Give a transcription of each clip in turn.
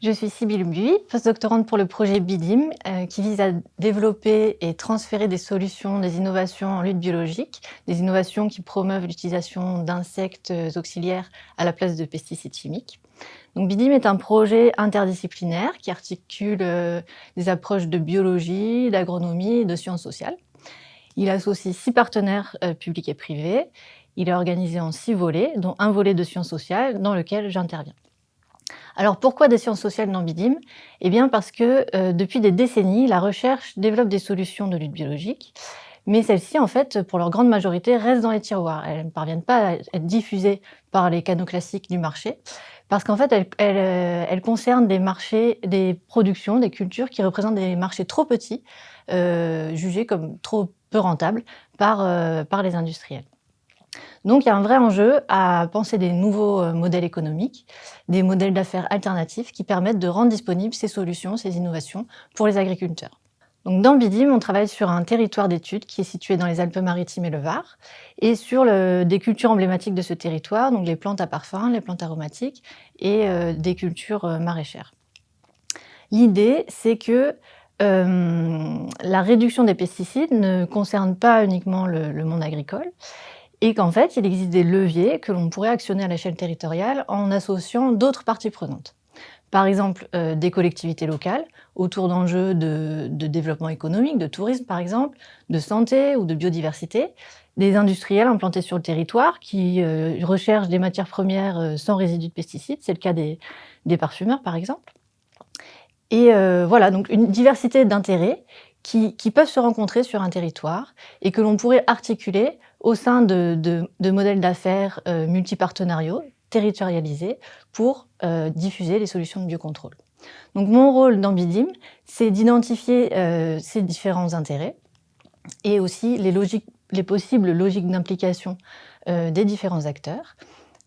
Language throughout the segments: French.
Je suis Sybille Buis, postdoctorante pour le projet BIDIM, qui vise à développer et transférer des solutions, des innovations en lutte biologique, des innovations qui promeuvent l'utilisation d'insectes auxiliaires à la place de pesticides chimiques. Donc BIDIM est un projet interdisciplinaire qui articule des approches de biologie, d'agronomie et de sciences sociales. Il associe 6 partenaires publics et privés. Il est organisé en 6 volets, dont un volet de sciences sociales dans lequel j'interviens. Alors pourquoi des sciences sociales dans BIDIM? Eh bien parce que depuis des décennies, la recherche développe des solutions de lutte biologique, mais celles-ci, en fait, pour leur grande majorité, restent dans les tiroirs. Elles ne parviennent pas à être diffusées par les canaux classiques du marché, parce qu'en fait, elles concernent des marchés, des productions, des cultures qui représentent des marchés trop petits, jugés comme trop peu rentables par les industriels. Donc il y a un vrai enjeu à penser des nouveaux modèles économiques, des modèles d'affaires alternatifs qui permettent de rendre disponibles ces solutions, ces innovations pour les agriculteurs. Donc dans BIDIM, on travaille sur un territoire d'études qui est situé dans les Alpes-Maritimes et le Var, et sur des cultures emblématiques de ce territoire, donc les plantes à parfum, les plantes aromatiques et des cultures maraîchères. L'idée, c'est que la réduction des pesticides ne concerne pas uniquement le monde agricole, et qu'en fait, il existe des leviers que l'on pourrait actionner à l'échelle territoriale en associant d'autres parties prenantes. Par exemple, des collectivités locales autour d'enjeux de développement économique, de tourisme par exemple, de santé ou de biodiversité, des industriels implantés sur le territoire qui recherchent des matières premières sans résidus de pesticides, c'est le cas des parfumeurs par exemple. Et voilà, donc une diversité d'intérêts qui peuvent se rencontrer sur un territoire et que l'on pourrait articuler au sein de modèles d'affaires multipartenariaux, territorialisés, pour diffuser les solutions de biocontrôle. Donc mon rôle dans BIDIM, c'est d'identifier ces différents intérêts et aussi les possibles logiques d'implication des différents acteurs,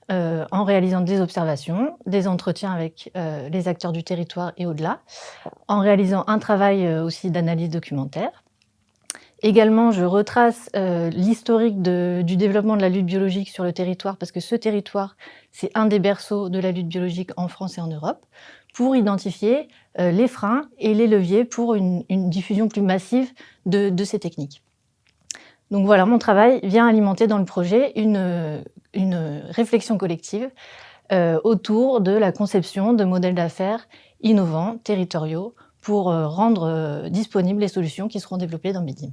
en réalisant des observations, des entretiens avec les acteurs du territoire et au-delà, en réalisant un travail aussi d'analyse documentaire. Également, je retrace l'historique du développement de la lutte biologique sur le territoire, parce que ce territoire, c'est un des berceaux de la lutte biologique en France et en Europe, pour identifier les freins et les leviers pour une diffusion plus massive de ces techniques. Donc voilà, mon travail vient alimenter dans le projet une réflexion collective autour de la conception de modèles d'affaires innovants, territoriaux, pour rendre disponibles les solutions qui seront développées dans BIDIM.